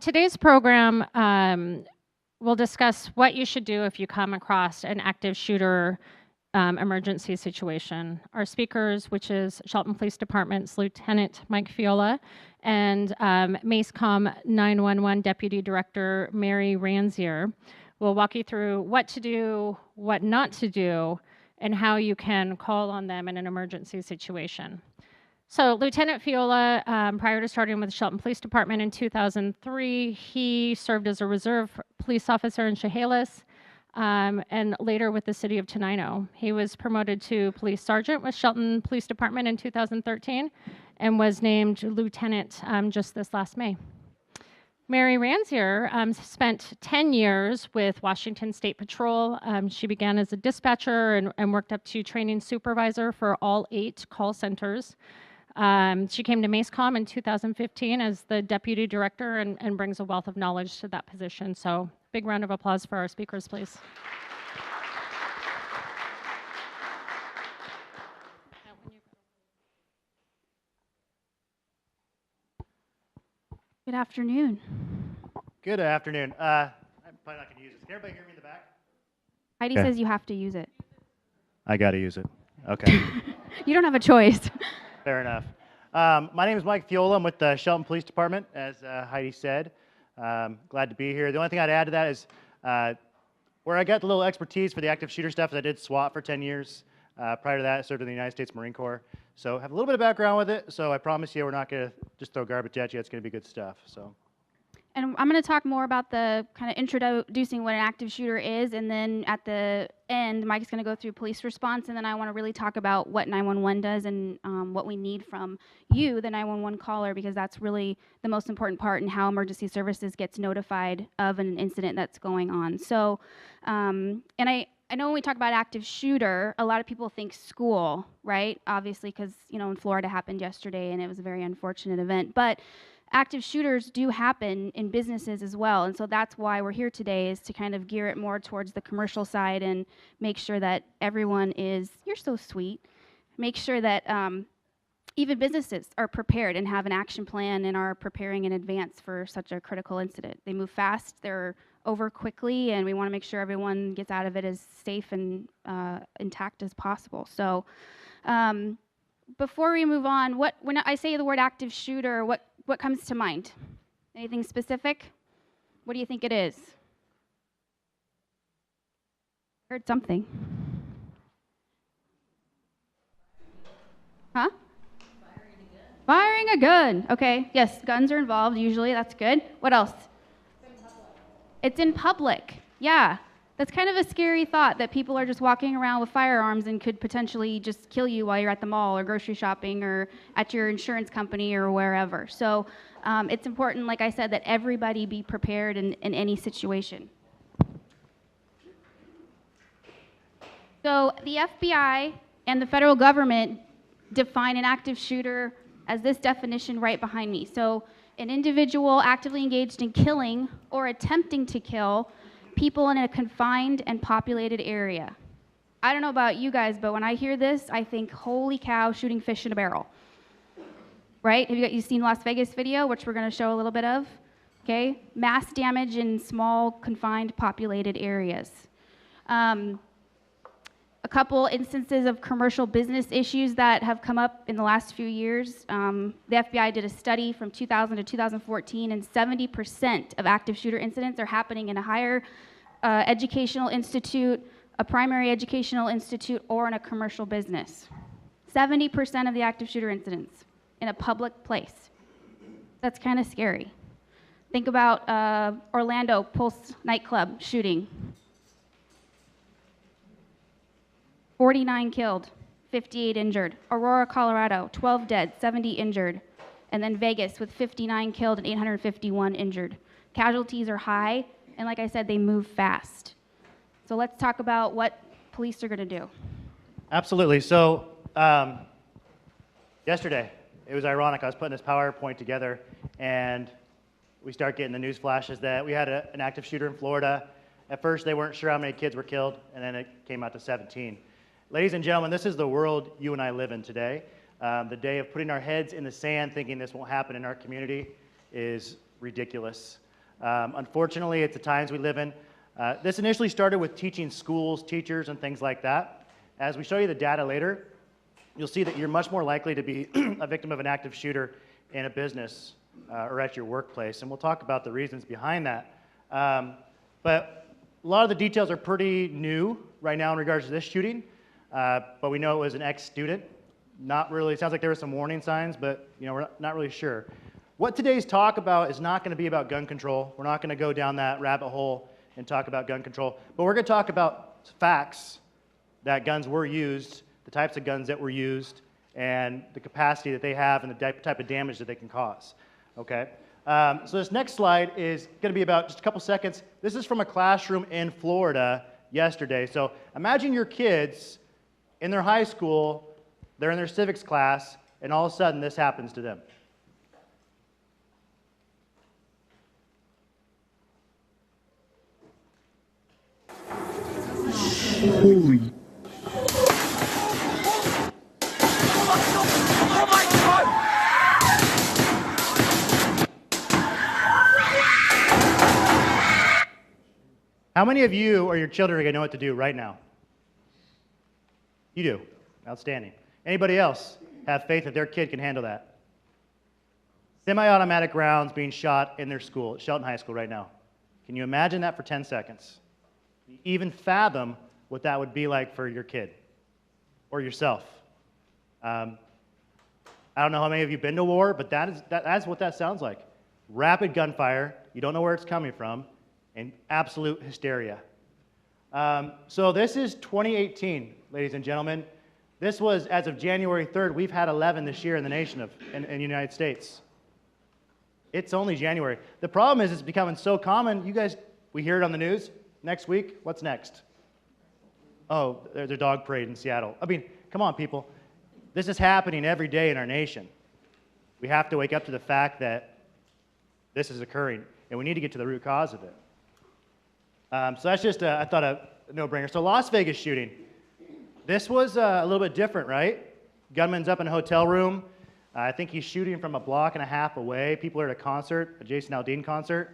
Today's program will discuss what you should do if you come across an active shooter emergency situation. Our speakers, which is Shelton Police Department's Lieutenant Mike Fiola and MACECOM 911 Deputy Director Mary Ranzier, will walk you through what to do, what not to do, and how you can call on them in an emergency situation. So Lieutenant Fiola, prior to starting with the Shelton Police Department in 2003, he served as a reserve police officer in Chehalis, and later with the city of Tenino. He was promoted to police sergeant with Shelton Police Department in 2013 and was named lieutenant just this last May. Mary Ranzier spent 10 years with Washington State Patrol. She began as a dispatcher and worked up to training supervisor for all 8 call centers. She came to MACECOM in 2015 as the deputy director and brings a wealth of knowledge to that position. So big round of applause for our speakers, please. Good afternoon. Good afternoon. I'm probably not going to use this. Can everybody hear me in the back? Heidi Okay. says you have to use it. I got to use it. Okay. You don't have a choice. Fair enough. My name is Mike Fiola. I'm with the Shelton Police Department, as Heidi said. Glad to be here. The only thing I'd add to that is where I got the little expertise for the active shooter stuff is I did SWAT for 10 years. Prior to that, I served in the United States Marine Corps. So I have a little bit of background with it, so I promise you we're not going to just throw garbage at you. It's going to be good stuff. So. And I'm going to talk more about the kind of introducing what an active shooter is, and then at the end, Mike's going to go through police response, and then I want to really talk about what 911 does and what we need from you, the 911 caller, because that's really the most important part in how emergency services gets notified of an incident that's going on. So, and I know when we talk about active shooter, a lot of people think school, right? Obviously, because, in Florida happened yesterday, and it was a very unfortunate event. But active shooters do happen in businesses as well, and so that's why we're here today, is to kind of gear it more towards the commercial side and make sure that everyone is, you're so sweet, make sure that even businesses are prepared and have an action plan and are preparing in advance for such a critical incident. They move fast, they're over quickly, and we want to make sure everyone gets out of it as safe and intact as possible. So before we move on, when I say the word active shooter, what comes to mind? Anything specific? What do you think it is? Heard something. Huh? Firing a gun. Okay, yes, guns are involved usually. That's good. What else? It's in public. Yeah. That's kind of a scary thought that people are just walking around with firearms and could potentially just kill you while you're at the mall or grocery shopping or at your insurance company or wherever. So it's important, like I said, that everybody be prepared in any situation. So the FBI and the federal government define an active shooter as this definition right behind me. So an individual actively engaged in killing or attempting to kill people in a confined and populated area. I don't know about you guys, but when I hear this, I think, holy cow, shooting fish in a barrel. Right? Have you seen Las Vegas video, which we're going to show a little bit of? Okay? Mass damage in small, confined, populated areas. A couple instances of commercial business issues that have come up in the last few years. The FBI did a study from 2000 to 2014, and 70% of active shooter incidents are happening in a higher educational institute, a primary educational institute, or in a commercial business. 70% of the active shooter incidents in a public place. That's kind of scary. Think about Orlando Pulse nightclub shooting. 49 killed, 58 injured. Aurora, Colorado, 12 dead, 70 injured. And then Vegas with 59 killed and 851 injured. Casualties are high, and like I said, they move fast. So let's talk about what police are going to do. Absolutely. So yesterday, it was ironic. I was putting this PowerPoint together, and we start getting the news flashes that we had an active shooter in Florida. At first, they weren't sure how many kids were killed, and then it came out to 17. Ladies and gentlemen, this is the world you and I live in today. The day of putting our heads in the sand thinking this won't happen in our community is ridiculous. Unfortunately, it's the times we live in. This initially started with teaching schools, teachers, and things like that. As we show you the data later, you'll see that you're much more likely to be a victim of an active shooter in a business or at your workplace, and we'll talk about the reasons behind that. But a lot of the details are pretty new right now in regards to this shooting, but we know it was an ex-student. Not really, it sounds like there were some warning signs, but we're not really sure. What today's talk about is not going to be about gun control. We're not going to go down that rabbit hole and talk about gun control, but we're going to talk about facts that guns were used, the types of guns that were used, and the capacity that they have and the type of damage that they can cause. Okay? So this next slide is going to be about just a couple seconds. This is from a classroom in Florida yesterday. So imagine your kids in their high school, they're in their civics class, and all of a sudden this happens to them. Holy. Oh my God! How many of you or your children are going to know what to do right now? You do. Outstanding. Anybody else have faith that their kid can handle that? Semi-automatic rounds being shot in their school, at Shelton High School right now. Can you imagine that for 10 seconds? Can you even fathom what that would be like for your kid or yourself? I don't know how many of you have been to war, but that's what that sounds like. Rapid gunfire, you don't know where it's coming from, and absolute hysteria. So this is 2018, ladies and gentlemen. This was, as of January 3rd, we've had 11 this year in the nation in the United States. It's only January. The problem is it's becoming so common. You guys, we hear it on the news. Next week, what's next? Oh, there's a dog parade in Seattle. I mean, come on, people. This is happening every day in our nation. We have to wake up to the fact that this is occurring, and we need to get to the root cause of it. So that's just, I thought, a no-brainer. So Las Vegas shooting. This was a little bit different, right? Gunman's up in a hotel room. I think he's shooting from a block and a half away. People are at a concert, a Jason Aldean concert.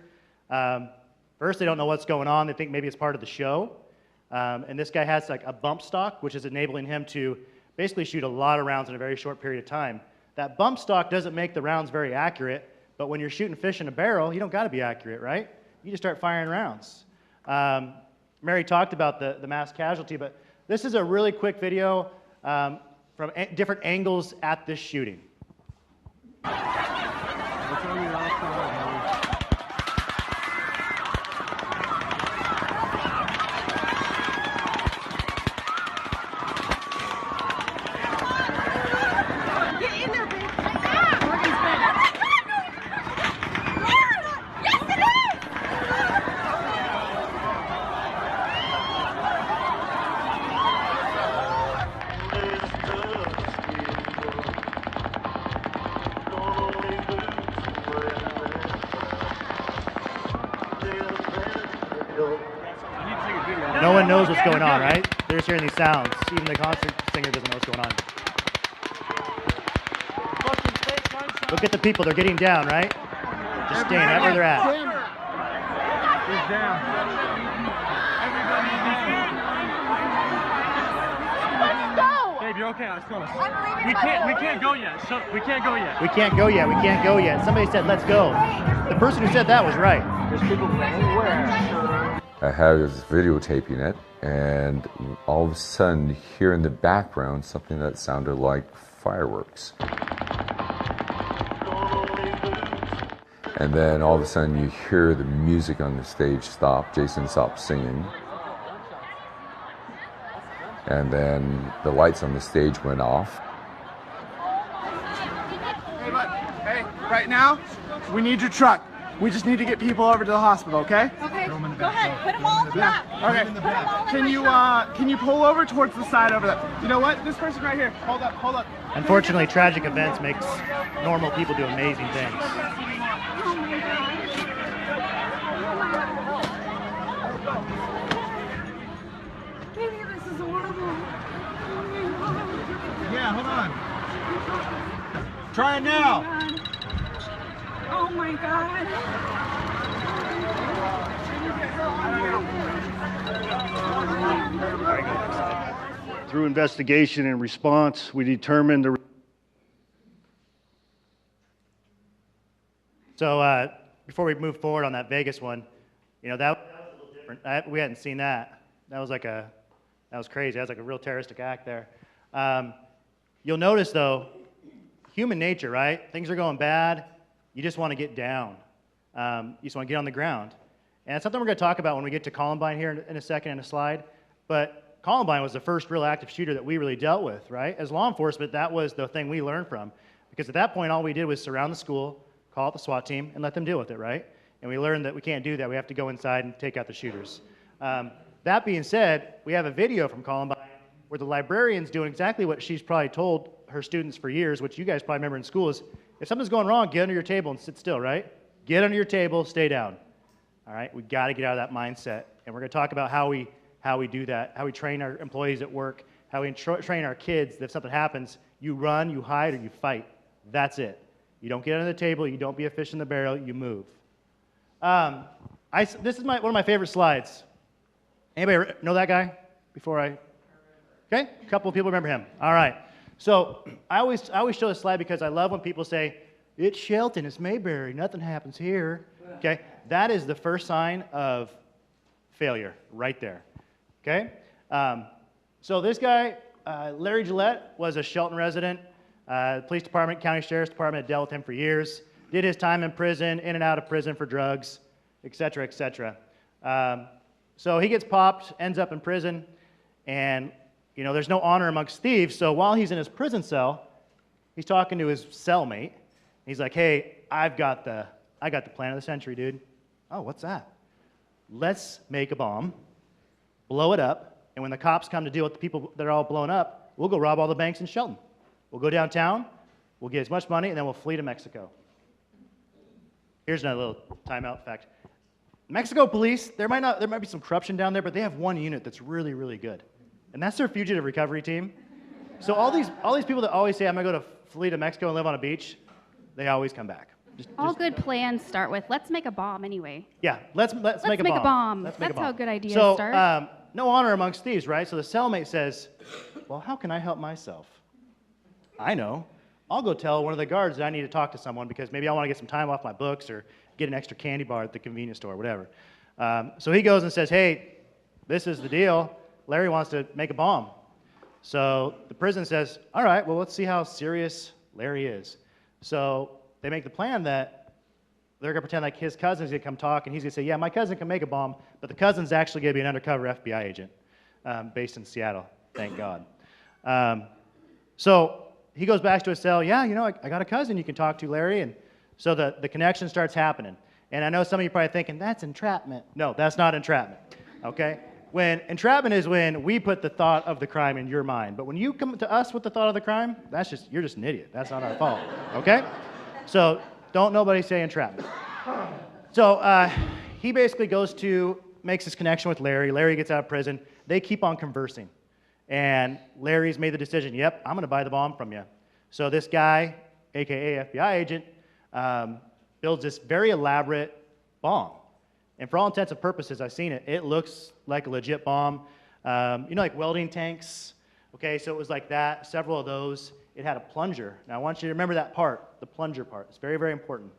First, they don't know what's going on. They think maybe it's part of the show. And this guy has like a bump stock, which is enabling him to basically shoot a lot of rounds in a very short period of time. That bump stock doesn't make the rounds very accurate, but when you're shooting fish in a barrel, you don't got to be accurate, right? You just start firing rounds. Mary talked about the mass casualty, but this is a really quick video from different angles at this shooting. No one knows what's going on, right? They're just hearing these sounds. Even the concert singer doesn't know what's going on. Look at the people. They're getting down, right? Just staying right where they're at. He's down. Let's go! Babe, you're okay. Let's go. We can't go yet. So we can't go yet. We can't go yet. We can't go yet. Somebody said, let's go. The person who said that was right. There's people everywhere. I was videotaping it, and all of a sudden, hear in the background something that sounded like fireworks. And then all of a sudden, you hear the music on the stage stop. Jason stopped singing. And then the lights on the stage went off. Hey, bud. Hey, right now, we need your truck. We just need to get people over to the hospital, okay? Okay, go ahead. Put them all in the back. Okay. Put them all in Can you pull over towards the side over there? You know what? This person right here. Hold up, hold up. Unfortunately, tragic events makes normal people do amazing things. Baby, this is horrible. Yeah, hold on. Try it now. Oh my God. Through investigation and response, we determined the So before we move forward on that Vegas one, you know, that was a little different. We hadn't seen that. That was crazy. That was like a real terroristic act there. You'll notice though, human nature, right? Things are going bad. You just want to get down. You just want to get on the ground. And it's something we're going to talk about when we get to Columbine here in a second in a slide. But Columbine was the first real active shooter that we really dealt with, right? As law enforcement, that was the thing we learned from. Because at that point, all we did was surround the school, call out the SWAT team, and let them deal with it, right? And we learned that we can't do that. We have to go inside and take out the shooters. That being said, we have a video from Columbine where the librarian's doing exactly what she's probably told her students for years, which you guys probably remember in school is, if something's going wrong, get under your table and sit still, right? Get under your table, stay down. All right, we got to get out of that mindset. And we're going to talk about how we do that, how we train our employees at work, how we train our kids that if something happens, you run, you hide, or you fight. That's it. You don't get under the table, you don't be a fish in the barrel, you move. This is one of my favorite slides. Anybody know that guy before I? Okay, a couple of people remember him. All right. So I always show this slide because I love when people say, it's Shelton, it's Mayberry, nothing happens here. Okay, that is the first sign of failure right there. Okay, so this guy, Larry Gillette, was a Shelton resident. Police department, county sheriff's department had dealt with him for years. Did his time in prison, in and out of prison for drugs, et cetera, et cetera. So he gets popped, ends up in prison, and you know there's no honor amongst thieves. So while he's in his prison cell, he's talking to his cellmate. He's like, "Hey, I got the plan of the century, dude." "Oh, what's that?" "Let's make a bomb, blow it up, and when the cops come to deal with the people that are all blown up, we'll go rob all the banks in Shelton. We'll go downtown, we'll get as much money, and then we'll flee to Mexico." Here's another little timeout fact. Mexico police, there might be some corruption down there, but they have one unit that's really, really good. And that's their fugitive recovery team. So all these people that always say, "I'm gonna go to flee to Mexico and live on a beach," they always come back. All good plans start with, let's make a bomb anyway. Yeah, let's make a bomb. Make a bomb. Let's make That's a bomb. how good ideas so, start. No honor amongst thieves, right? So the cellmate says, "Well, how can I help myself?" "I know. I'll go tell one of the guards that I need to talk to someone because maybe I want to get some time off my books or get an extra candy bar at the convenience store, whatever." So he goes and says, "Hey, this is the deal. Larry wants to make a bomb." So the prison says, "All right, well, let's see how serious Larry is." So they make the plan that they're going to pretend like his cousin's going to come talk, and he's going to say, "Yeah, my cousin can make a bomb, but the cousin's actually going to be an undercover FBI agent based in Seattle, thank God." So he goes back to his cell. "Yeah, you know, I got a cousin you can talk to, Larry." And so the connection starts happening. And I know some of you are probably thinking, that's entrapment. No, that's not entrapment, okay? When entrapment is when we put the thought of the crime in your mind. But when you come to us with the thought of the crime, you're just an idiot. That's not our fault, okay? So don't nobody say entrapment. So he basically makes his connection with Larry. Larry gets out of prison. They keep on conversing. And Larry's made the decision, "Yep, I'm going to buy the bomb from you." So this guy, AKA FBI agent, builds this very elaborate bomb. And for all intents and purposes, I've seen it. It looks like a legit bomb. You know, like welding tanks? Okay, so it was like that, several of those. It had a plunger. Now, I want you to remember that part, the plunger part. It's very, very important.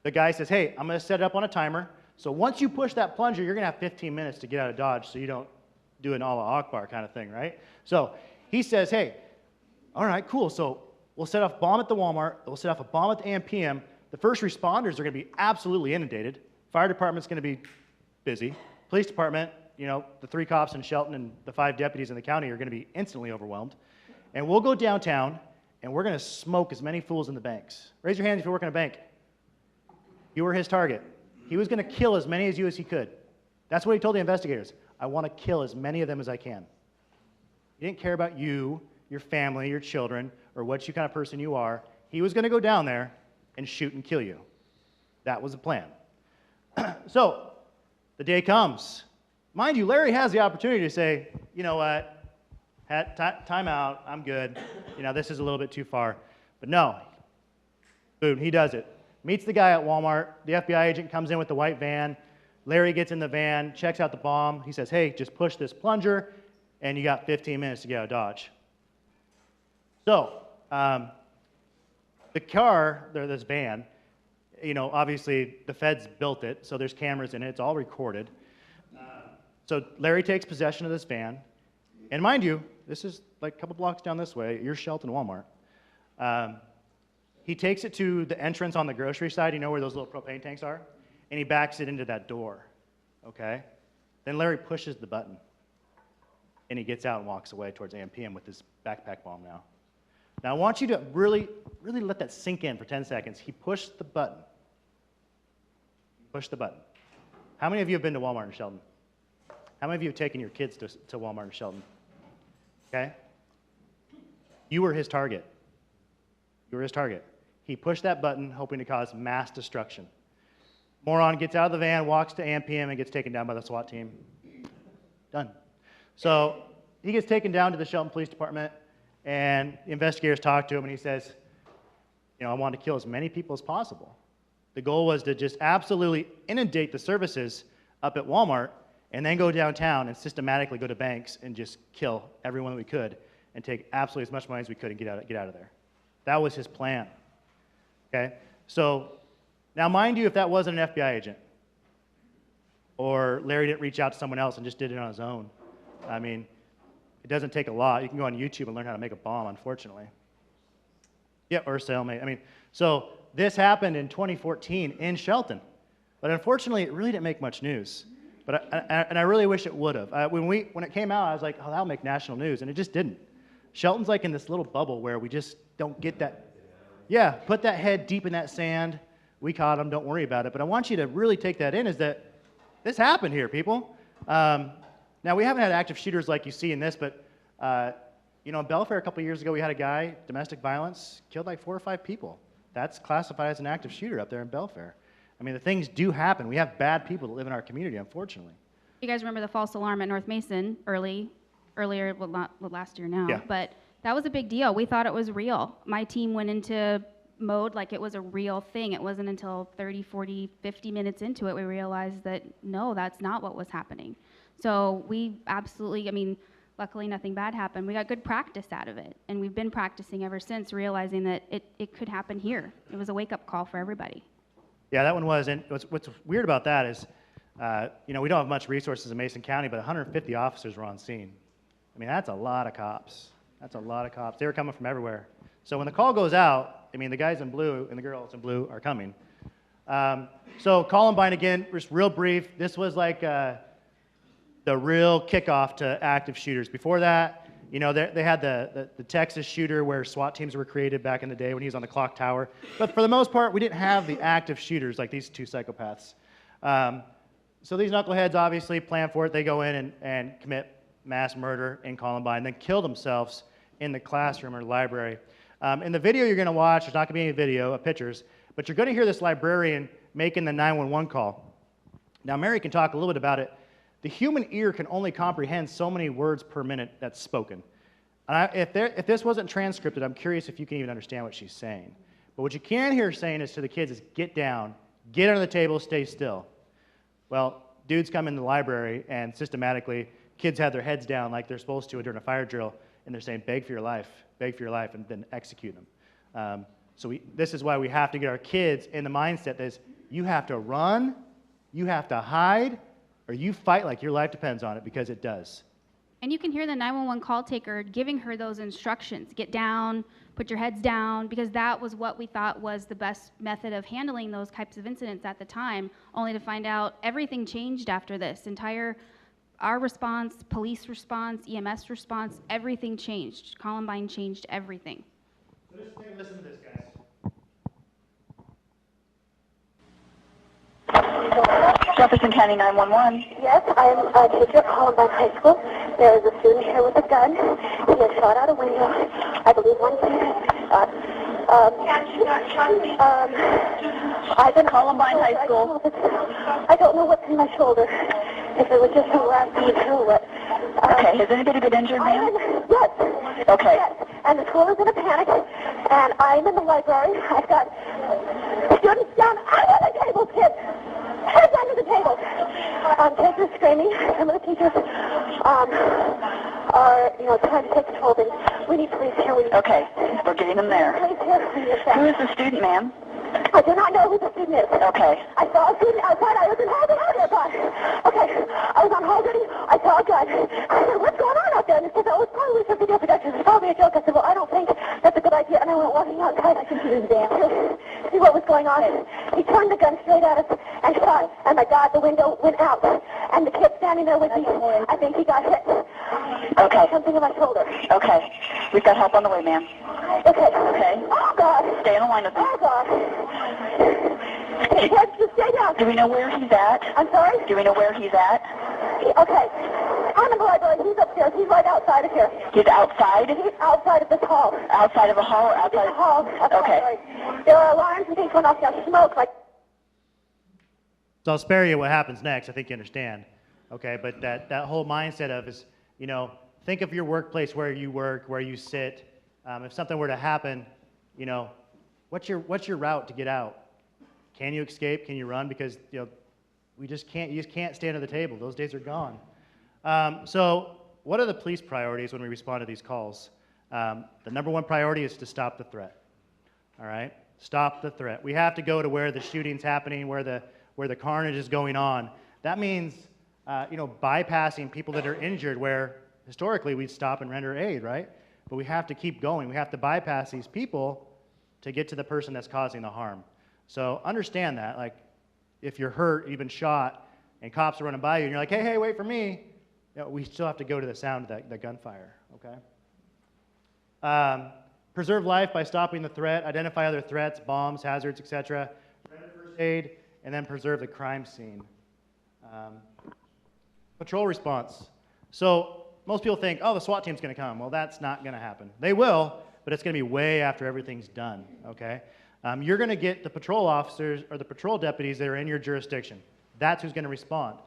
The guy says, "Hey, I'm going to set it up on a timer. So once you push that plunger, you're going to have 15 minutes to get out of Dodge so you don't do an Allah Akbar kind of thing, right?" So he says, "Hey, all right, cool. So we'll set off a bomb at the Walmart. We'll set off a bomb at the AMPM. The first responders are going to be absolutely inundated. Fire department's going to be busy. Police department, you know, the 3 cops in Shelton and the 5 deputies in the county are going to be instantly overwhelmed. And we'll go downtown, and we're going to smoke as many fools in the banks." Raise your hands if you work in a bank. You were his target. He was going to kill as many as you as he could. That's what he told the investigators. "I want to kill as many of them as I can." He didn't care about you, your family, your children, or what kind of person you are. He was going to go down there and shoot and kill you. That was the plan. So the day comes. Mind you, Larry has the opportunity to say, "You know what, time out, I'm good. You know, this is a little bit too far." But no, boom, he does it. Meets the guy at Walmart. The FBI agent comes in with the white van. Larry gets in the van, checks out the bomb. He says, "Hey, just push this plunger. and you got 15 minutes to get out of Dodge. So, the car, this van, you know, obviously the feds built it, so there's cameras in it, it's all recorded. So Larry takes possession of this van, and mind you, this is like a couple blocks down this way, you're Shelton Walmart. He takes it to the entrance on the grocery side, you know where those little propane tanks are? And he backs it into that door, okay? Then Larry pushes the button, and he gets out and walks away towards AMPM with his backpack bomb now. Now, I want you to really let that sink in for 10 seconds. He pushed the button. Push the button. How many of you have been to Walmart in Shelton? How many of you have taken your kids to Walmart in Shelton? Okay? You were his target. You were his target. He pushed that button, hoping to cause mass destruction. Moron gets out of the van, walks to AMPM, and gets taken down by the SWAT team. Done. So he gets taken down to the Shelton Police Department, and the investigators talk to him, and he says, you know, I want to kill as many people as possible. The goal was to just absolutely inundate the services up at Walmart, and then go downtown and systematically go to banks and just kill everyone that we could and take absolutely as much money as we could and get out of there. That was his plan. Okay? So now mind you, if that wasn't an FBI agent, or Larry didn't reach out to someone else and just did it on his own, I mean, it doesn't take a lot. You can go on YouTube and learn how to make a bomb, unfortunately. Yeah, or stalemate. I mean, so this happened in 2014 in Shelton. But unfortunately, it really didn't make much news. But I really wish it would have. When it came out, I was like, oh, that'll make national news. And it just didn't. Shelton's like in this little bubble where we just don't get that. Yeah, put that head deep in that sand. We caught him. Don't worry about it. But I want you to really take that in, is that this happened here, people. Now, we haven't had active shooters like you see in this, but you know, in Belfair a couple years ago, we had a guy, domestic violence, killed like 4 or 5 people. That's classified as an active shooter up there in Belfair. I mean, the things do happen. We have bad people that live in our community, unfortunately. You guys remember the false alarm at North Mason earlier, well, not last year now, Yeah. but that was a big deal. We thought it was real. My team went into mode like it was a real thing. It wasn't until 30, 40, 50 minutes into it we realized that, no, that's not what was happening. So we absolutely, I mean, luckily nothing bad happened. We got good practice out of it, and we've been practicing ever since, realizing that it could happen here. It was a wake-up call for everybody. Yeah, that one was. And what's weird about that is, you know, we don't have much resources in Mason County, but 150 officers were on scene. I mean, that's a lot of cops. That's a lot of cops. They were coming from everywhere. So when the call goes out, I mean, the guys in blue and the girls in blue are coming. So Columbine, again, just real brief. This was like the real kickoff to active shooters. Before that, you know, they had the Texas shooter where SWAT teams were created back in the day when he was on the clock tower. But for the most part, we didn't have the active shooters like these 2 psychopaths. So these knuckleheads obviously plan for it. They go in and commit mass murder in Columbine, then kill themselves in the classroom or library. In the video you're going to watch, there's not going to be any video of pictures, but you're going to hear this librarian making the 911 call. Now, Mary can talk a little bit about it. The human ear can only comprehend so many words per minute that's spoken. And if this wasn't transcripted, I'm curious if you can even understand what she's saying. But what you can hear her saying is to the kids is, get down, get under the table, stay still. Well, dudes come in the library, and systematically, kids have their heads down like they're supposed to during a fire drill, and they're saying, beg for your life, and then execute them. This is why we have to get our kids in the mindset that is, you have to run, you have to hide, or you fight like your life depends on it, because it does. And you can hear the 911 call taker giving her those instructions. Get down, put your heads down, because that was what we thought was the best method of handling those types of incidents at the time, only to find out everything changed after this. Our response, police response, EMS response, everything changed. Columbine changed everything. So just take a listen to this, guys. Jefferson County 911. Yes, I'm a teacher at Columbine High School. There is a student here with a gun. He has shot out a window. I believe one student. I've been Columbine High School. I don't know what's in my shoulder. If it was just a last beat or what. Okay, has anybody been injured, ma'am? Yes. Okay. Yes. And the school is in a panic, and I'm in the library. I've got students down under the table, kids. Heads under the table. Kids are screaming. Some of the teachers are, trying to take control of things. We need police here. Okay, we're getting them there. Police here. Who is the student, ma'am? I do not know who the student is. Okay. I saw a student outside. I was in hall duty. Okay. I was on hall duty. I saw a gun. I said, what's going on out there? And he said, oh, it's probably for video production. It's probably a joke. I said, well, I don't think that's a good idea. And I went walking outside. I think he was there to see what was going on. He turned the gun straight at us and shot. And my God, the window went out. And the kid standing there with me, I think he got hit. Okay. Something in my shoulder. Okay. We've got help on the way, ma'am. Okay. Okay. Oh, God. Stay on the line with me. Oh, God. Hey, Ted, just stay down. Do we know where he's at? I'm sorry? Do we know where he's at? Okay. I'm in the library. He's upstairs. He's right outside of here. He's outside? He's outside of this hall. Outside of the hall or outside? The hall. Okay. There are alarms and things going off now. Smoke, like... So I'll spare you what happens next. I think you understand. Okay, but that whole mindset of is, think of your workplace, where you work, where you sit. If something were to happen, what's your route to get out? Can you escape? Can you run? Because you just can't stay under the table. Those days are gone. So what are the police priorities when we respond to these calls? The number one priority is to stop the threat. All right, stop the threat. We have to go to where the shooting's happening, where the carnage is going on. That means bypassing people that are injured, where historically we'd stop and render aid, right? But we have to keep going. We have to bypass these people to get to the person that's causing the harm. So understand that, like, if you're hurt, you've been shot, and cops are running by you, and you're like, hey, wait for me, we still have to go to the sound of that gunfire, okay? Preserve life by stopping the threat, identify other threats, bombs, hazards, etc., render first aid, and then preserve the crime scene. Patrol response. So most people think, oh, the SWAT team's going to come. Well, that's not going to happen. They will, but it's going to be way after everything's done, okay? You're going to get the patrol officers or the patrol deputies that are in your jurisdiction. That's who's going to respond.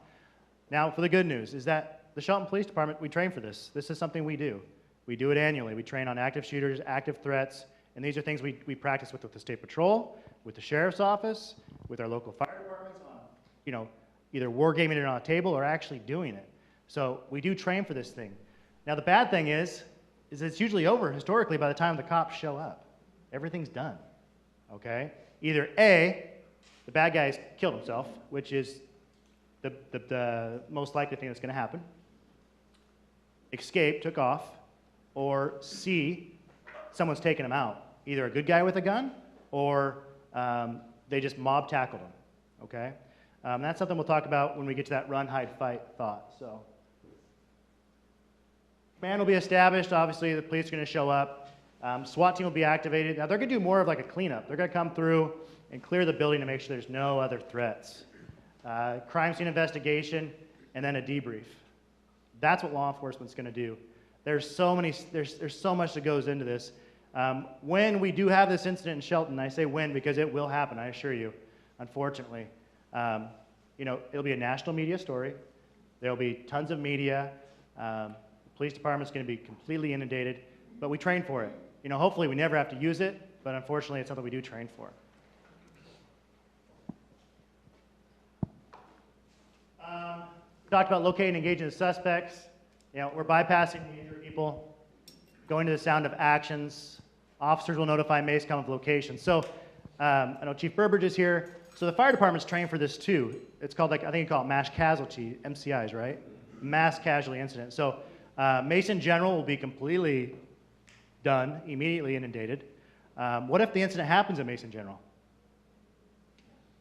Now, for the good news is that the Shelton Police Department, we train for this. This is something we do. We do it annually. We train on active shooters, active threats, and these are things we practice with the State Patrol, with the Sheriff's Office, with our local fire departments on, either wargaming it on a table or actually doing it. So we do train for this thing. Now, the bad thing is it's usually over historically by the time the cops show up. Everything's done. Okay? Either A, the bad guy's killed himself, which is the most likely thing that's going to happen. Escape, took off. Or C, someone's taken him out. Either a good guy with a gun or they just mob tackled him. Okay? That's something we'll talk about when we get to that run, hide, fight thought. So, command will be established. Obviously, the police are going to show up. SWAT team will be activated. Now, they're going to do more of like a cleanup. They're going to come through and clear the building to make sure there's no other threats. Crime scene investigation, and then a debrief. That's what law enforcement's going to do. There's so much that goes into this. When we do have this incident in Shelton, I say when because it will happen, I assure you, unfortunately. It'll be a national media story. There'll be tons of media. The police department's going to be completely inundated, but we train for it. Hopefully we never have to use it, but unfortunately it's something we do train for. We talked about locating and engaging the suspects. We're bypassing the injured people, going to the sound of actions. Officers will notify MACECOM of location. So I know Chief Burbridge is here. So the fire department's trained for this too. It's called, I think you call it mass casualty, MCIs, right? Mass casualty incident. So Mason General will be completely done, immediately inundated. What if the incident happens at Mason General?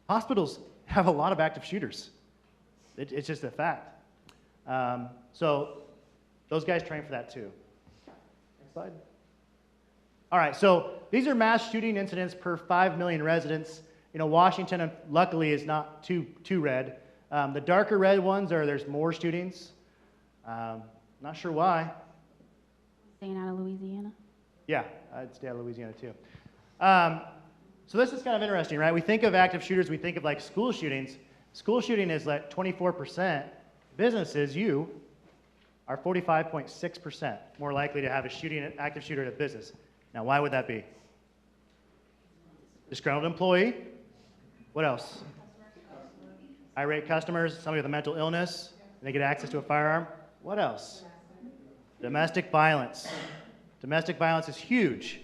Hospitals have a lot of active shooters. It's just a fact. So those guys train for that too. Next slide. All right, so these are mass shooting incidents per 5 million residents. Washington, luckily, is not too red. The darker red ones there's more shootings. Not sure why. Staying out of Louisiana? Yeah, I'd stay out of Louisiana too. So this is kind of interesting, right? We think of active shooters, we think of like school shootings. School shooting is like 24%. Businesses, you, are 45.6% more likely to have an active shooter at a business. Now, why would that be? Disgruntled employee. What else? Irate customers, somebody with a mental illness, and they get access to a firearm. What else? Domestic violence. Domestic violence is huge.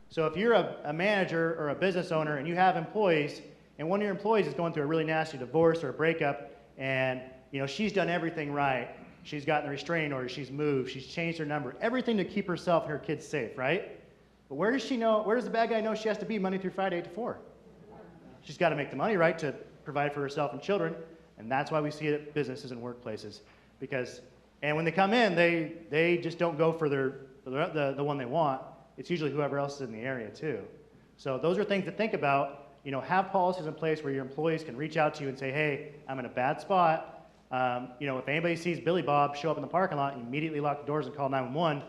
So if you're a manager or a business owner and you have employees, and one of your employees is going through a really nasty divorce or a breakup, and she's done everything right. She's gotten the restraining order, she's moved, she's changed her number, everything to keep herself and her kids safe, right? But where does the bad guy know she has to be Monday through Friday, 8 to 4? She's got to make the money, right, to provide for herself and children, and that's why we see it at businesses and workplaces. And when they come in, they just don't go for the one they want. It's usually whoever else is in the area too. So those are things to think about. Have policies in place where your employees can reach out to you and say, hey, I'm in a bad spot. If anybody sees Billy Bob show up in the parking lot, immediately lock the doors and call 911.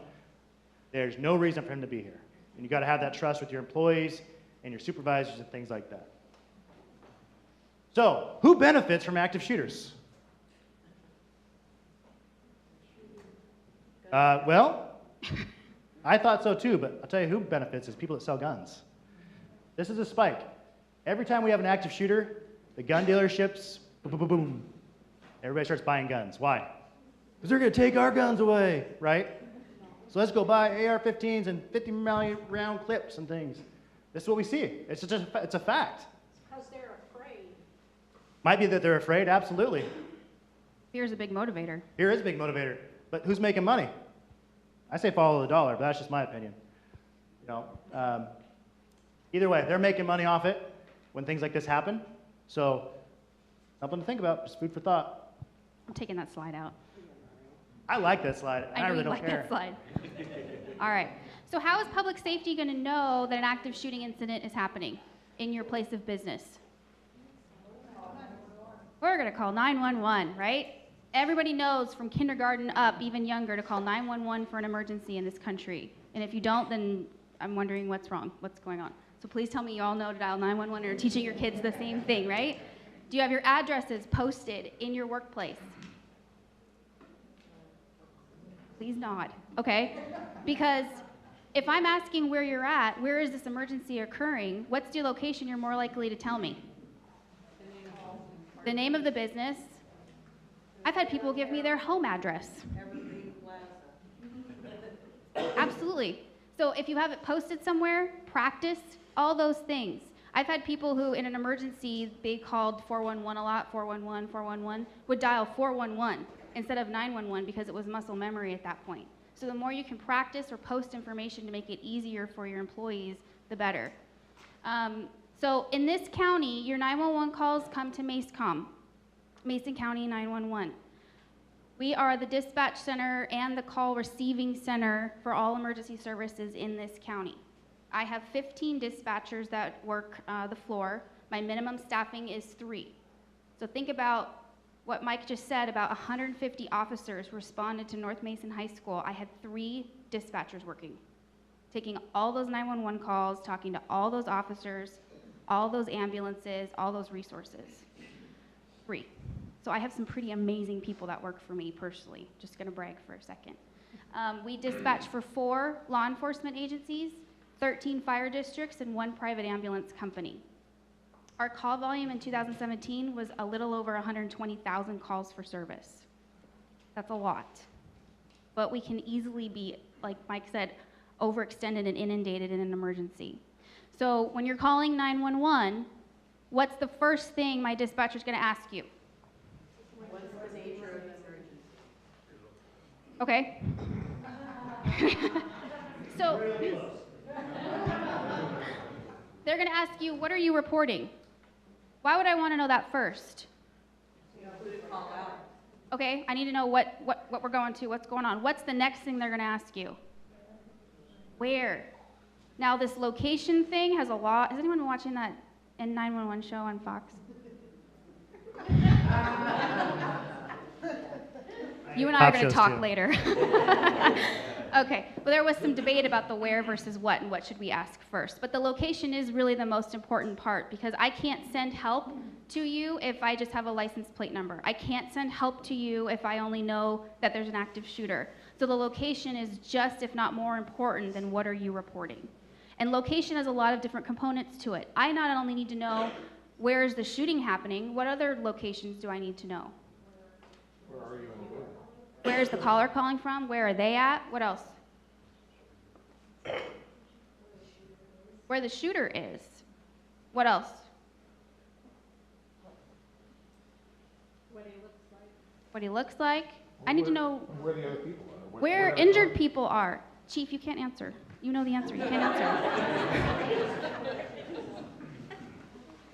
There's no reason for him to be here. And you got to have that trust with your employees and your supervisors and things like that. So, who benefits from active shooters? Well, I thought so too, but I'll tell you who benefits is people that sell guns. This is a spike. Every time we have an active shooter, the gun dealerships, boom, boom, boom, boom, everybody starts buying guns. Why? Because they're going to take our guns away, right? So let's go buy AR-15s and 50-round clips and things. This is what we see. It's a fact. Because they're afraid. Might be that they're afraid, absolutely. Fear's a big motivator. Fear is a big motivator. But who's making money? I say follow the dollar, but that's just my opinion. Either way, they're making money off it when things like this happen. So something to think about, just food for thought. I'm taking that slide out. I like that slide. I know really you don't like care. that slide. All right. So how is public safety going to know that an active shooting incident is happening in your place of business? We're going to call 911, right? Everybody knows from kindergarten up, even younger, to call 911 for an emergency in this country. And if you don't, then I'm wondering what's wrong, what's going on. So please tell me you all know to dial 911 or teaching your kids the same thing, right? Do you have your addresses posted in your workplace? Please nod, okay? Because if I'm asking where you're at, where is this emergency occurring, what's the location you're more likely to tell me? The name of the business. I've had people give me their home address. Absolutely. So if you have it posted somewhere, practice all those things. I've had people who, in an emergency, they called 411 a lot, 411, 411, would dial 411 instead of 911 because it was muscle memory at that point. So the more you can practice or post information to make it easier for your employees, the better. So in this county, your 911 calls come to MACECOM, Mason County 911. We are the dispatch center and the call receiving center for all emergency services in this county. I have 15 dispatchers that work the floor. My minimum staffing is 3. So think about what Mike just said about 150 officers responded to North Mason High School. I had 3 dispatchers working, taking all those 911 calls, talking to all those officers, all those ambulances, all those resources. 3. So I have some pretty amazing people that work for me personally. Just gonna brag for a second. We dispatch for 4 law enforcement agencies, 13 fire districts, and 1 private ambulance company. Our call volume in 2017 was a little over 120,000 calls for service. That's a lot. But we can easily be, like Mike said, overextended and inundated in an emergency. So when you're calling 911, what's the first thing my dispatcher's gonna ask you? What's the nature of the emergency? Okay. So they're going to ask you, what are you reporting? Why would I want to know that first? Who to call out. Okay, I need to know what we're going to, what's going on. What's the next thing they're going to ask you? Where? Now, this location thing has a lot. Has anyone been watching that N911 show on Fox? You and I are going to talk later. Okay, well, there was some debate about the where versus what and what should we ask first. But the location is really the most important part because I can't send help to you if I just have a license plate number. I can't send help to you if I only know that there's an active shooter. So the location is just, if not more important than what are you reporting. And location has a lot of different components to it. I not only need to know where is the shooting happening, what other locations do I need to know? Where are you in the building? Where is the caller calling from? Where are they at? What else? Where the shooter is. What else? What he looks like. I need to know where the other people are. where injured people are. Chief, you can't answer. You know the answer. You can't answer.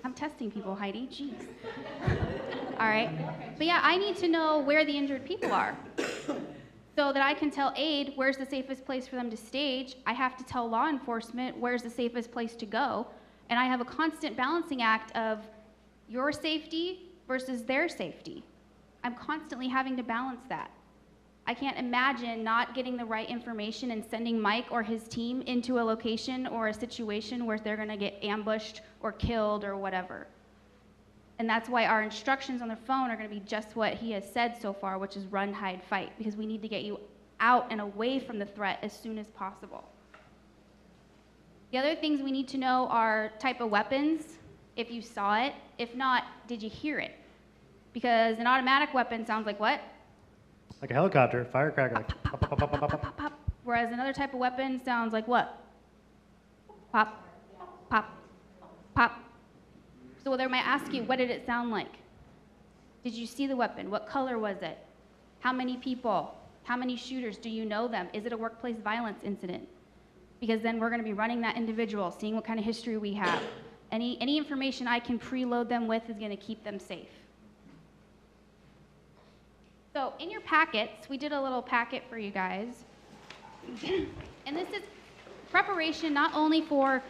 I'm testing people, Heidi. Jeez. All right. But yeah, I need to know where the injured people are so that I can tell aid where's the safest place for them to stage. I have to tell law enforcement where's the safest place to go. And I have a constant balancing act of your safety versus their safety. I'm constantly having to balance that. I can't imagine not getting the right information and sending Mike or his team into a location or a situation where they're gonna get ambushed or killed or whatever. And that's why our instructions on the phone are gonna be just what he has said so far, which is run, hide, fight, because we need to get you out and away from the threat as soon as possible. The other things we need to know are type of weapons, if you saw it. If not, did you hear it? Because an automatic weapon sounds like what? Like a helicopter, firecracker, like pop, pop, pop, pop, pop, pop. Pop. Whereas another type of weapon sounds like what? Pop, pop, pop. So they might ask you, what did it sound like? Did you see the weapon? What color was it? How many people? How many shooters? Do you know them? Is it a workplace violence incident? Because then we're going to be running that individual, seeing what kind of history we have. Any information I can preload them with is going to keep them safe. So in your packets, we did a little packet for you guys. And this is preparation not only for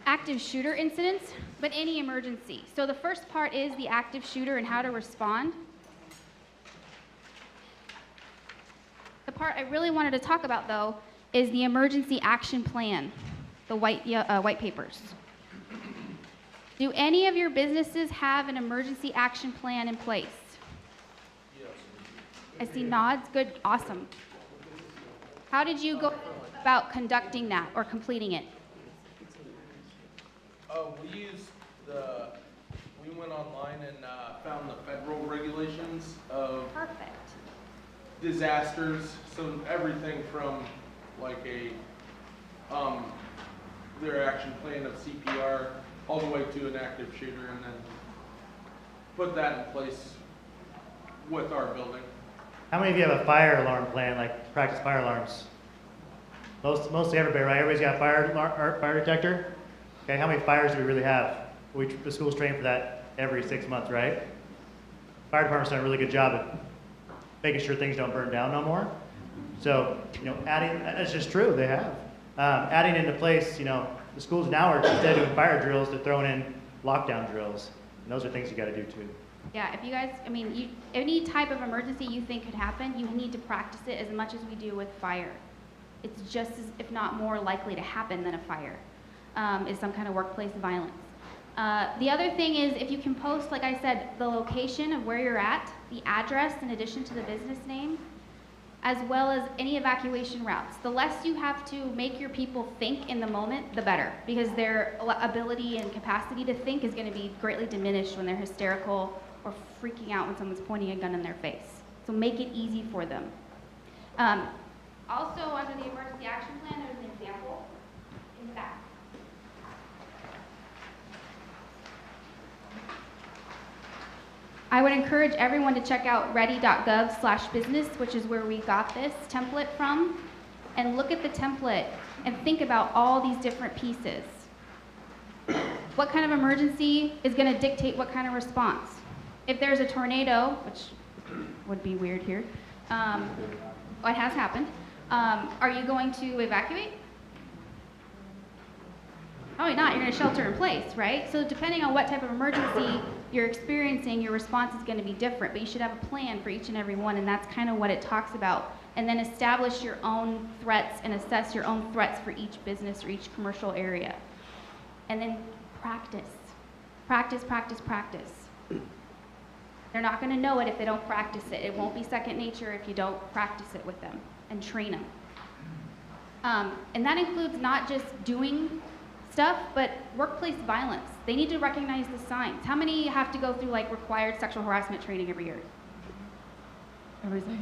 active shooter incidents, but any emergency. So the first part is the active shooter and how to respond. The part I really wanted to talk about, though, is the emergency action plan, the white papers. Do any of your businesses have an emergency action plan in place? I see nods. Good. Awesome. How did you go about conducting that or completing it? We went online and found the federal regulations of Perfect. disasters. So everything from like their action plan of CPR all the way to an active shooter, and then put that in place with our building. How many of you have a fire alarm plan, like practice fire alarms? Mostly everybody, right? Everybody's got a fire detector? Okay, how many fires do we really have? The school's trained for that every 6 months, right? Fire department's done a really good job of making sure things don't burn down no more. So, that's just true, they have. Adding into place, the schools now are, instead of doing fire drills, they're throwing in lockdown drills. And those are things you gotta do too. Yeah, if you guys, any type of emergency you think could happen, you need to practice it as much as we do with fire. It's just as, if not more likely to happen than a fire, is some kind of workplace violence. The other thing is if you can post, like I said, the location of where you're at, the address in addition to the business name, as well as any evacuation routes. The less you have to make your people think in the moment, the better, because their ability and capacity to think is going to be greatly diminished when they're hysterical or freaking out when someone's pointing a gun in their face. So make it easy for them. Also, under the emergency action plan, there's an example in the back. I would encourage everyone to check out ready.gov/business, which is where we got this template from, and look at the template and think about all these different pieces. What kind of emergency is going to dictate what kind of response? If there's a tornado, which would be weird here, it has happened, are you going to evacuate? Probably not. You're going to shelter in place, right? So depending on what type of emergency you're experiencing, your response is going to be different, but you should have a plan for each and every one, and that's kind of what it talks about. And then establish your own threats and assess your own threats for each business or each commercial area. And then practice. Practice, practice, practice. They're not going to know it if they don't practice it. It won't be second nature if you don't practice it with them and train them. And that includes not just doing stuff, but workplace violence. They need to recognize the signs. How many have to go through like required sexual harassment training every year? Everybody's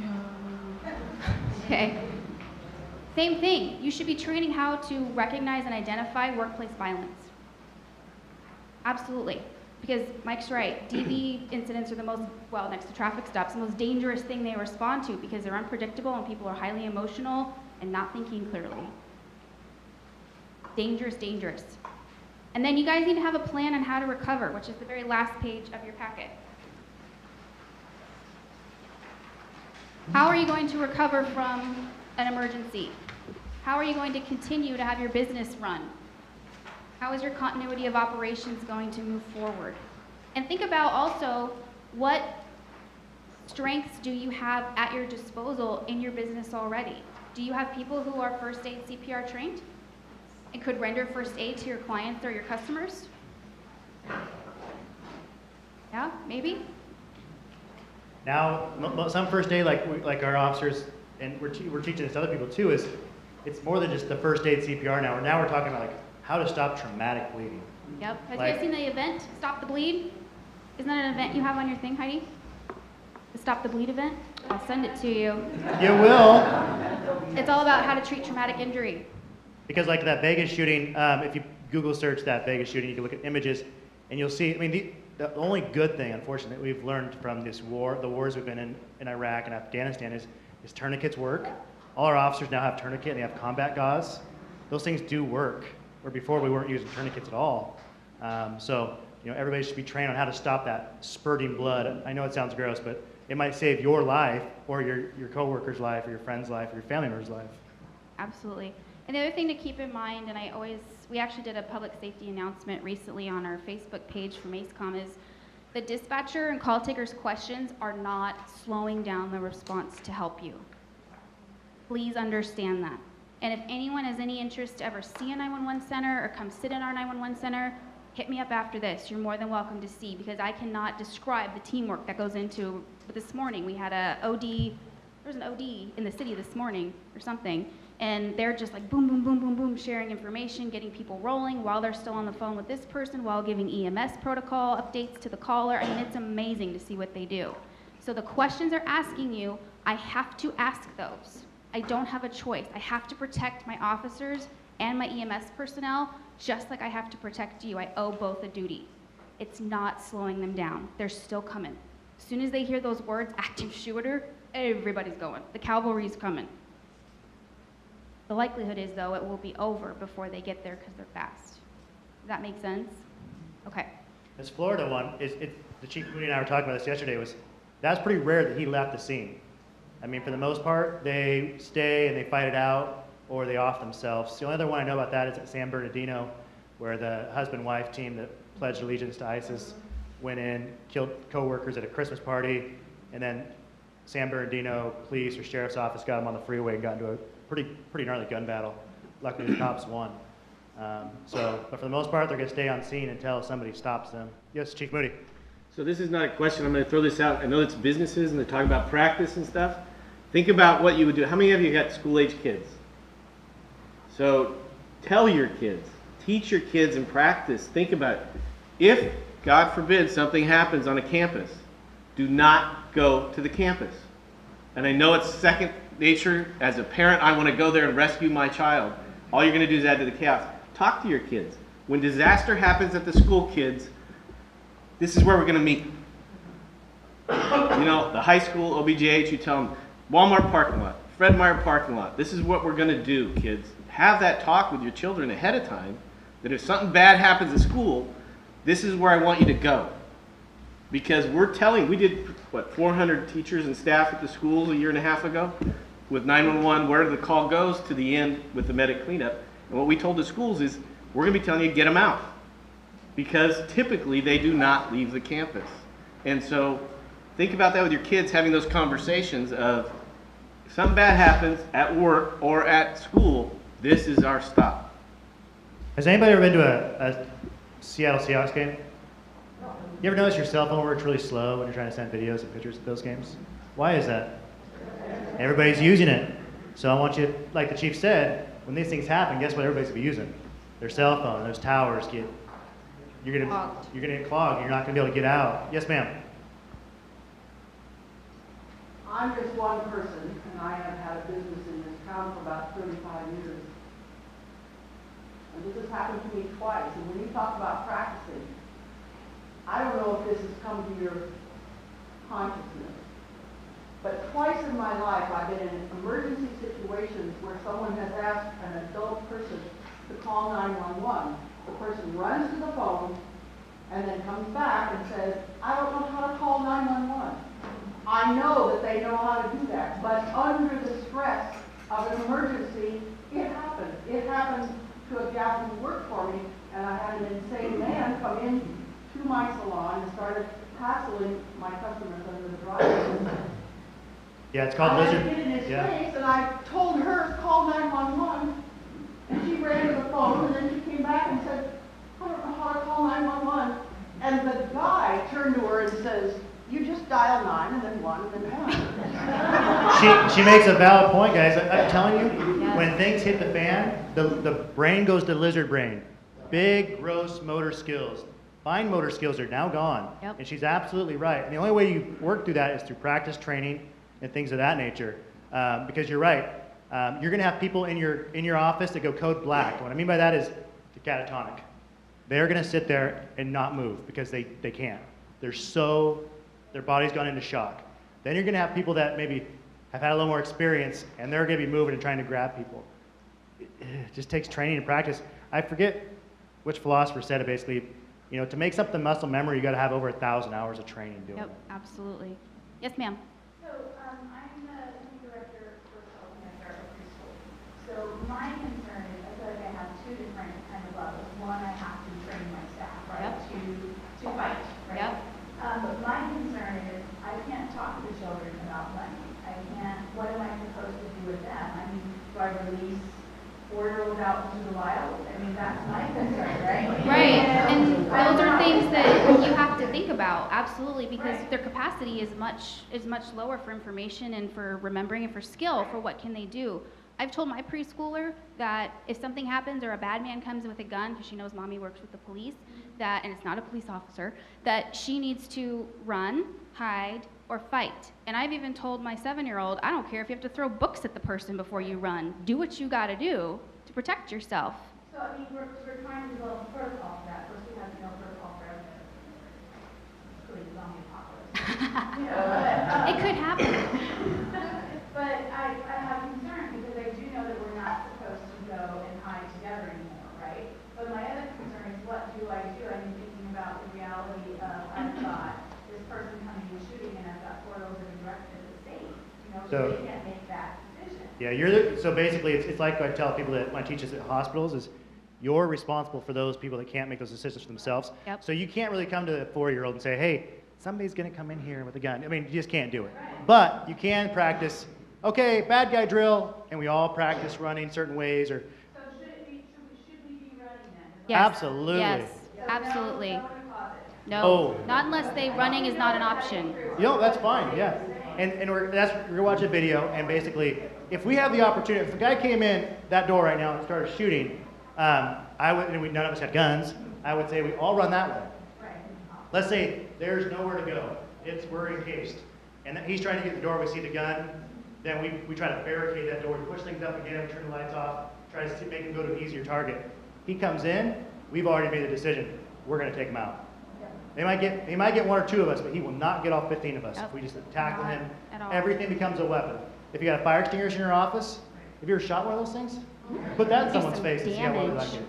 like, okay. Same thing. You should be training how to recognize and identify workplace violence. Absolutely. Because Mike's right. DV incidents are the most, well, next to traffic stops, the most dangerous thing they respond to because they're unpredictable and people are highly emotional and not thinking clearly. Dangerous, dangerous. And then you guys need to have a plan on how to recover, which is the very last page of your packet. How are you going to recover from an emergency? How are you going to continue to have your business run? How is your continuity of operations going to move forward? And think about also what strengths do you have at your disposal in your business already? Do you have people who are first aid CPR trained and could render first aid to your clients or your customers? Yeah, maybe? Now, some first aid, like our officers, and we're teaching this to other people too, is it's more than just the first aid CPR now. Now we're talking about like how to stop traumatic bleeding. Yep. Have you guys seen the event, Stop the Bleed? Isn't that an event you have on your thing, Heidi? The Stop the Bleed event? I'll send it to you. You will. It's all about how to treat traumatic injury. Because like that Vegas shooting, if you Google search that Vegas shooting, you can look at images and you'll see, I mean, the only good thing, unfortunately, that we've learned from this war, the wars we've been in Iraq and Afghanistan is tourniquets work. All our officers now have tourniquet and they have combat gauze. Those things do work, where before we weren't using tourniquets at all. So, you know, everybody should be trained on how to stop that spurting blood. I know it sounds gross, but it might save your life or your coworker's life or your friend's life or your family member's life. Absolutely. And the other thing to keep in mind, and we actually did a public safety announcement recently on our Facebook page from ACECOM, is the dispatcher and call takers' questions are not slowing down the response to help you. Please understand that. And if anyone has any interest to ever see a 911 center or come sit in our 911 center, hit me up after this. You're more than welcome to see, because I cannot describe the teamwork that goes into. But this morning we had there was an OD in the city this morning or something, and they're just like boom, boom, boom, boom, boom, sharing information, getting people rolling while they're still on the phone with this person, while giving EMS protocol updates to the caller. I mean, it's amazing to see what they do. So the questions they're asking you, I have to ask those. I don't have a choice. I have to protect my officers and my EMS personnel, just like I have to protect you. I owe both a duty. It's not slowing them down. They're still coming. As soon as they hear those words, active shooter, everybody's going. The cavalry's coming. The likelihood is, though, it will be over before they get there because they're fast. Does that make sense? Okay. This Florida one, the Chief Moody and I were talking about this yesterday, that's pretty rare that he left the scene. I mean, for the most part, they stay and they fight it out, or they off themselves. The only other one I know about that is at San Bernardino, where the husband-wife team that pledged allegiance to ISIS went in, killed co-workers at a Christmas party, and then San Bernardino police or sheriff's office got them on the freeway and got into a pretty gnarly gun battle. Luckily, the cops won. But for the most part, they're going to stay on scene until somebody stops them. Yes, Chief Moody. So this is not a question. I'm going to throw this out. I know it's businesses and they're talking about practice and stuff. Think about what you would do. How many of you got school-age kids? So tell your kids, teach your kids and practice. Think about it. If, God forbid, something happens on a campus, do not go to the campus. And I know it's second nature. As a parent, I want to go there and rescue my child. All you're going to do is add to the chaos. Talk to your kids. When disaster happens at the school, kids, this is where we're going to meet. You know, the high school, OBGH, you tell them, Walmart parking lot, Fred Meyer parking lot. This is what we're going to do, kids. Have that talk with your children ahead of time, that if something bad happens at school, this is where I want you to go. Because we did, 400 teachers and staff at the schools a year and a half ago with 911, where the call goes, to the end with the medic cleanup. And what we told the schools is, we're going to be telling you, get them out. Because typically they do not leave the campus. And so think about that with your kids, having those conversations of, if something bad happens at work or at school, this is our stop. Has anybody ever been to a Seattle Seahawks game? You ever notice your cell phone works really slow when you're trying to send videos and pictures of those games? Why is that? Everybody's using it. So I want you, like the chief said, when these things happen, guess what everybody's going to be using? Their cell phone, those towers you're going to get clogged. You're not going to be able to get out. Yes, ma'am. I I'm just one person, and I have had a business in this town for about 35 years. And this has happened to me twice. And when you talk about practicing, I don't know if this has come to your consciousness, but twice in my life I've been in emergency situations where someone has asked an adult person to call 911. The person runs to the phone and then comes back and says, I don't know how to call 911. I know that they know how to do that, but under the stress of an emergency, it happens. It happened to a gal who worked for me, and I had an insane man come in to my salon and started hassling my customers under the driveway. Yeah, it's called lizard. I had to get in his face, and I told her, call 911, and she ran to the phone, and then she came back and said, I don't know how to call 911. And the guy turned to her and says, you just dial 9 and then 1 and then 1. She makes a valid point, guys. I'm telling you, when things hit the fan, the brain goes to lizard brain. Big, gross motor skills. Fine motor skills are now gone. Yep. And she's absolutely right. And the only way you work through that is through practice, training, and things of that nature. Because you're right. You're going to have people in your office that go code black. What I mean by that is the catatonic. They're going to sit there and not move because they can't. Their body's gone into shock. Then you're going to have people that maybe have had a little more experience, and they're going to be moving and trying to grab people. It just takes training and practice. I forget which philosopher said it basically, to make something muscle memory, you got to have over 1,000 hours of training doing it. Yep, absolutely. Yes, ma'am. So I'm the director for Shelton Preschool. So my concern is I feel like I have two different kind of levels. One, I have to train my staff, right, to fight, right? Yep. But my concern is I can't talk to the children about money. What am I supposed to do with them? I mean, do I release 4-year-olds out into the wild? I mean, that's my concern, right? Right, and those are things that you have to think about, absolutely, because their capacity is much lower for information and for remembering and for skill, for what can they do. I've told my preschooler that if something happens or a bad man comes in with a gun, because she knows mommy works with the police, and it's not a police officer, that she needs to run, hide, or fight. And I've even told my 7-year-old, I don't care if you have to throw books at the person before you run. Do what you got to do to protect yourself. So, I mean, we're trying to develop a protocol for that. First, we have to know protocol for everything. Including zombie apocalypse. It could happen. But I have concern because I do know that we're not supposed to go and hide together anymore, right? But my other concern is what do I do? I'm thinking about the reality of I've got this person coming and shooting, and I've got 4 of those that are directed at the state. So they can't make that decision. Yeah, so basically it's like I tell people that my teachers at hospitals is you're responsible for those people that can't make those decisions for themselves. Yep. So you can't really come to the 4-year-old and say, hey, somebody's going to come in here with a gun. I mean, you just can't do it. Right. But you can practice, okay, bad guy drill, and we all practice running certain ways. Or so should we be running then? Yes. Absolutely. Yes, absolutely. No, Oh. not unless running is not an option. That's fine, yeah. And we're gonna watch a video, and basically, if we have the opportunity, if a guy came in that door right now and started shooting, none of us had guns, I would say we all run that way. Let's say there's nowhere to go. We're encased. And he's trying to get the door, we see the gun, then we try to barricade that door, we push things up again, we turn the lights off, try to make him go to an easier target. He comes in, we've already made the decision, we're gonna take him out. He might get 1 or 2 of us, but he will not get all 15 of us. If we just tackle him, everything becomes a weapon. If you got a fire extinguisher in your office, have you ever shot one of those things? Put that in someone's face and see how well they like it.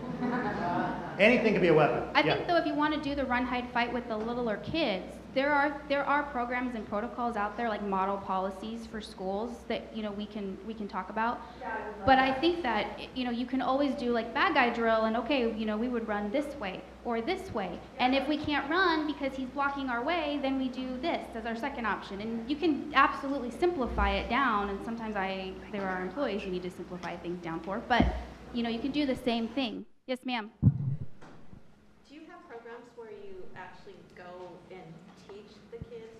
Anything can be a weapon. I think though, if you want to do the run, hide, fight with the littler kids, there are programs and protocols out there, like model policies for schools that we can talk about. But I think that you can always do like bad guy drill, and okay, we would run this way or this way, and if we can't run because he's blocking our way, then we do this as our second option. And you can absolutely simplify it down. And sometimes there are employees you need to simplify things down for, but you can do the same thing. Yes, ma'am. Do you have programs where you actually go and teach the kids?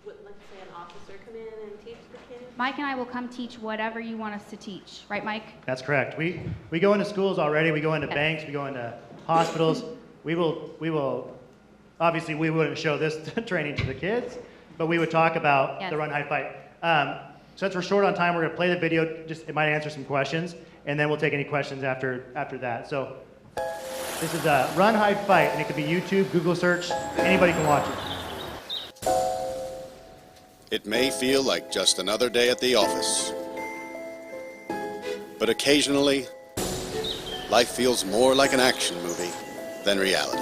Would, let's say, an officer come in and teach the kids? Mike and I will come teach whatever you want us to teach. Right, Mike? That's correct. We go into schools already. We go into banks. We go into hospitals. We will, obviously we wouldn't show this training to the kids, but we would talk about the run, hide, fight. Since we're short on time, we're going to play the video. It might answer some questions, and then we'll take any questions after that. So this is a Run, Hide, Fight, and it could be YouTube, Google search. Anybody can watch it. It may feel like just another day at the office, but occasionally, life feels more like an action movie than reality.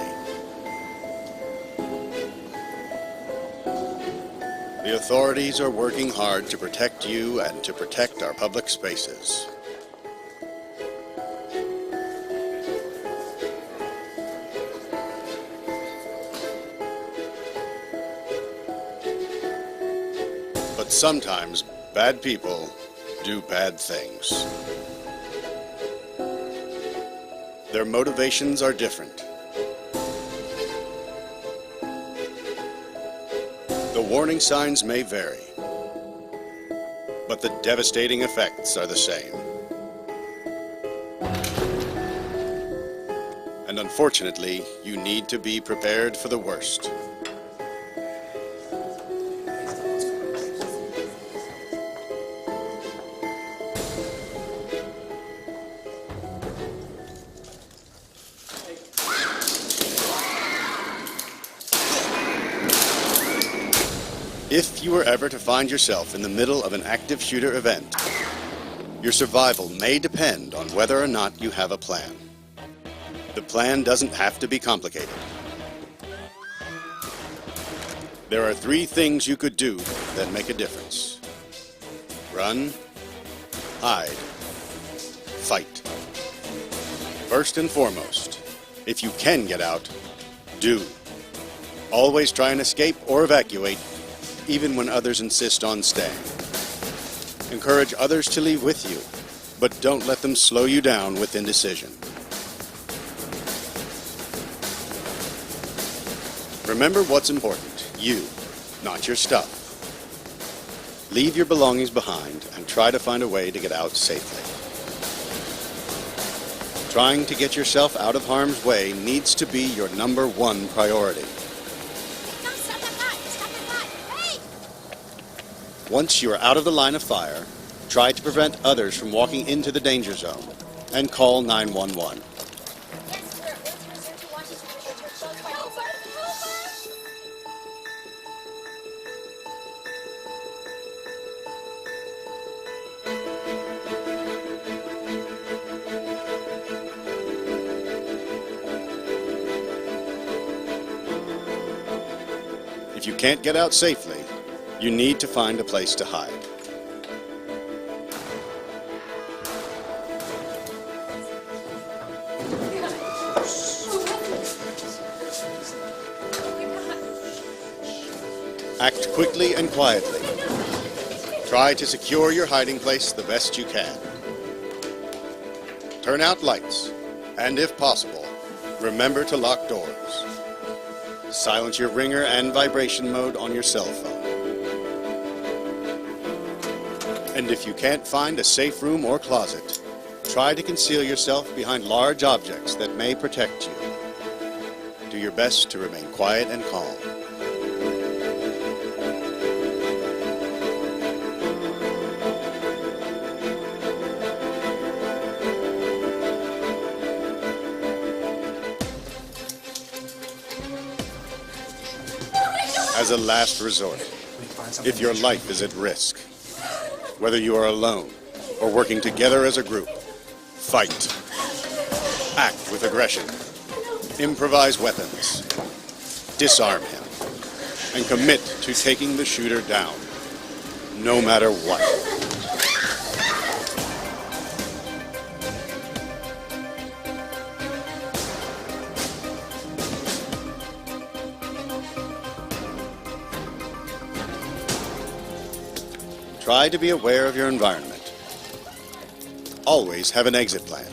The authorities are working hard to protect you and to protect our public spaces. But sometimes bad people do bad things. Their motivations are different. The warning signs may vary, but the devastating effects are the same. And unfortunately, you need to be prepared for the worst. If you were ever to find yourself in the middle of an active shooter event, your survival may depend on whether or not you have a plan. The plan doesn't have to be complicated. There are 3 things you could do that make a difference. Run, hide, fight. First and foremost, if you can get out, do. Always try and escape or evacuate, even when others insist on staying. Encourage others to leave with you, but don't let them slow you down with indecision. Remember what's important, you, not your stuff. Leave your belongings behind and try to find a way to get out safely. Trying to get yourself out of harm's way needs to be your #1 priority. Once you are out of the line of fire, try to prevent others from walking into the danger zone and call 911. If you can't get out safely, you need to find a place to hide. Act quickly and quietly. Try to secure your hiding place the best you can. Turn out lights, and if possible, remember to lock doors. Silence your ringer and vibration mode on your cell phone. And if you can't find a safe room or closet, try to conceal yourself behind large objects that may protect you. Do your best to remain quiet and calm. As a last resort, if your life is at risk, whether you are alone or working together as a group, fight. Act with aggression. Improvise weapons. Disarm him. And commit to taking the shooter down, no matter what. Try to be aware of your environment. Always have an exit plan.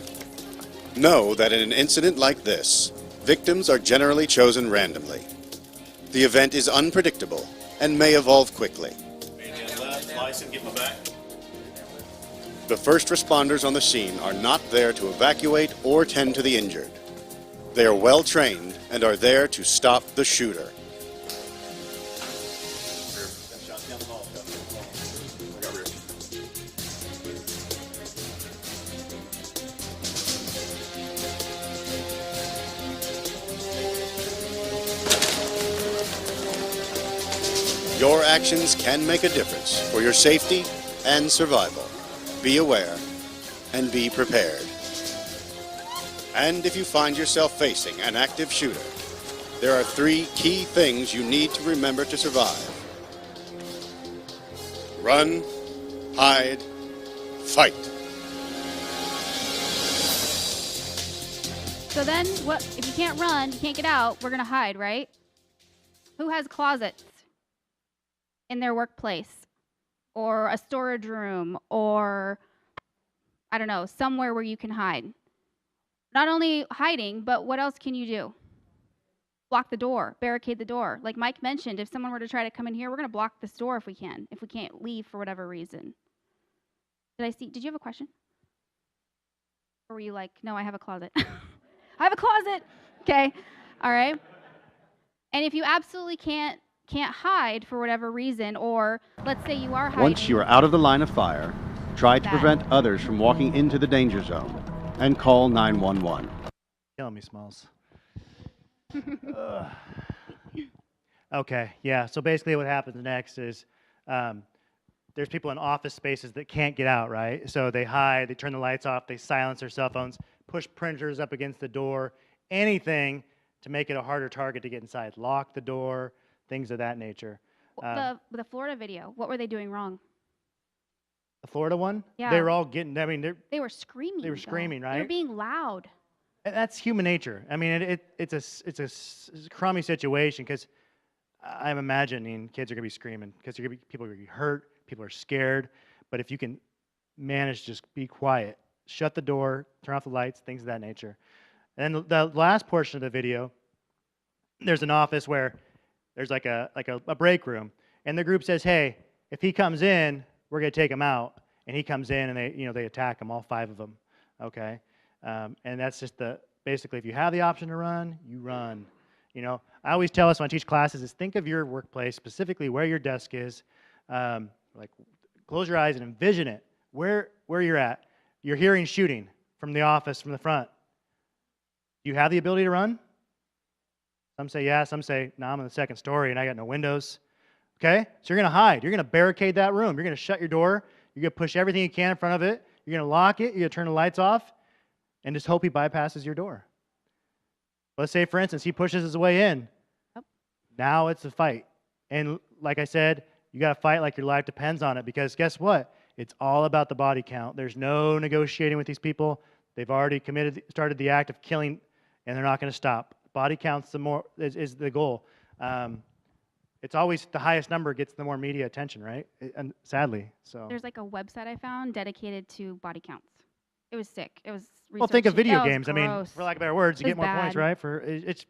Know that in an incident like this, victims are generally chosen randomly. The event is unpredictable and may evolve quickly. The first responders on the scene are not there to evacuate or tend to the injured. They are well trained and are there to stop the shooter. Your actions can make a difference for your safety and survival. Be aware and be prepared. And if you find yourself facing an active shooter, there are 3 key things you need to remember to survive. Run, hide, fight. So then, what if you can't run, you can't get out, we're going to hide, right? Who has closets in their workplace or a storage room or, I don't know, somewhere where you can hide? Not only hiding, but what else can you do? Block the door, barricade the door. Like Mike mentioned, if someone were to try to come in here, we're going to block this door if we can't leave for whatever reason. Did you have a question? Or were you like, no, I have a closet? I have a closet. Okay. All right. And if you absolutely can't hide for whatever reason, or let's say you are hiding. Once you are out of the line of fire, try to prevent others from walking into the danger zone and call 911. Killing me, Smalls. Okay, yeah. So basically what happens next is there's people in office spaces that can't get out, right? So they hide, they turn the lights off, they silence their cell phones, push printers up against the door, anything to make it a harder target to get inside. Lock the door, things of that nature. The Florida video, what were they doing wrong? The Florida one? Yeah. They were all getting, I mean, They were screaming. They were screaming, right? They were being loud. And that's human nature. I mean, it's a crummy situation because I'm imagining kids are going to be screaming because people are going to be hurt, people are scared. But if you can manage to just be quiet, shut the door, turn off the lights, things of that nature. And then the last portion of the video, there's an office where there's like a break room, and the group says, "Hey, if he comes in, we're going to take him out." And he comes in, and they attack him, all 5 of them. Okay, and that's just basically if you have the option to run, you run. I always tell us when I teach classes is think of your workplace, specifically where your desk is. Like close your eyes and envision it where you're at. You're hearing shooting from the office, from the front. Do you have the ability to run? Some say yeah, some say, no, I'm on the 2nd story and I got no windows. Okay? So you're going to hide. You're going to barricade that room. You're going to shut your door. You're going to push everything you can in front of it. You're going to lock it. You're going to turn the lights off and just hope he bypasses your door. Let's say, for instance, he pushes his way in. Yep. Now it's a fight. And like I said, you got to fight like your life depends on it because guess what? It's all about the body count. There's no negotiating with these people. They've already started the act of killing, and they're not going to stop. Body counts is the goal. It's always the highest number gets the more media attention, right? And sadly, so. There's like a website I found dedicated to body counts. It was sick. It was well, think of video That was games. I mean, gross. for lack of better words, you It get was more points, bad. right? It's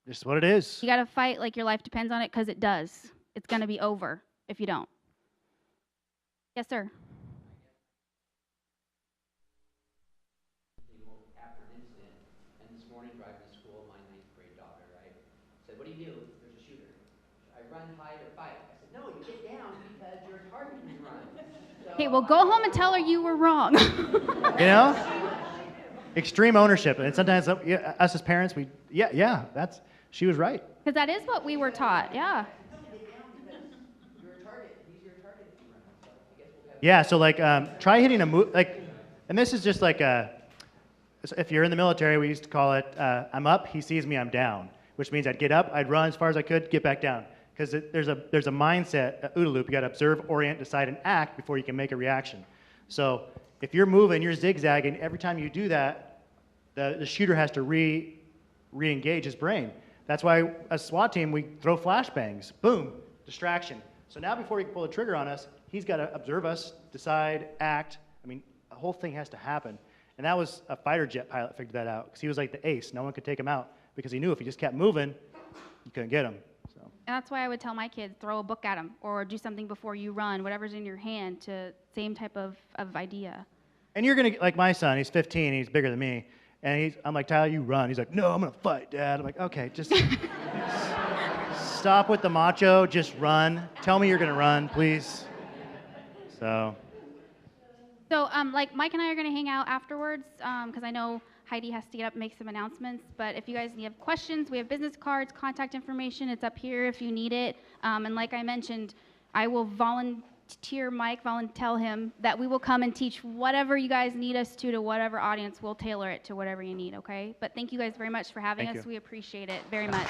just what it is. You got to fight like your life depends on it because it does. It's going to be over if you don't. Yes, sir. After an incident, and this morning driving to school, my 9th grade daughter, right, said, "What do you do? There's a shooter. I run, hide, or fight." I said, "No, you get down because you're a target and you run." Okay, well, go home and tell her you were wrong. Extreme ownership, and sometimes us as parents, she was right. Because that is what we were taught, yeah. Yeah, so like try hitting a move, and this is just like if you're in the military, we used to call it, I'm up, he sees me, I'm down, which means I'd get up, I'd run as far as I could, get back down. Because there's a mindset, OODA loop, you got to observe, orient, decide, and act before you can make a reaction. So if you're moving, you're zigzagging, every time you do that, the shooter has to re-engage his brain. That's why as a SWAT team, we throw flashbangs, boom, distraction. So now before he can pull the trigger on us, he's got to observe us, decide, act. I mean, the whole thing has to happen. And that was a fighter jet pilot figured that out because he was like the ace. No one could take him out because he knew if he just kept moving, you couldn't get him. So. And that's why I would tell my kids, throw a book at them or do something before you run, whatever's in your hand, to same type of idea. And you're going to, like my son, he's 15, he's bigger than me. And I'm like, Tyler, you run. He's like, no, I'm going to fight, Dad. I'm like, okay, just stop with the macho, just run. Tell me you're going to run, please. So, So, like Mike and I are going to hang out afterwards because I know Heidi has to get up and make some announcements. But if you guys have questions, we have business cards, contact information. It's up here if you need it. And like I mentioned, I will volunteer tell him that we will come and teach whatever you guys need us to whatever audience. We'll tailor it to whatever you need, okay? But thank you guys very much for having Thank us. you. We appreciate it very much.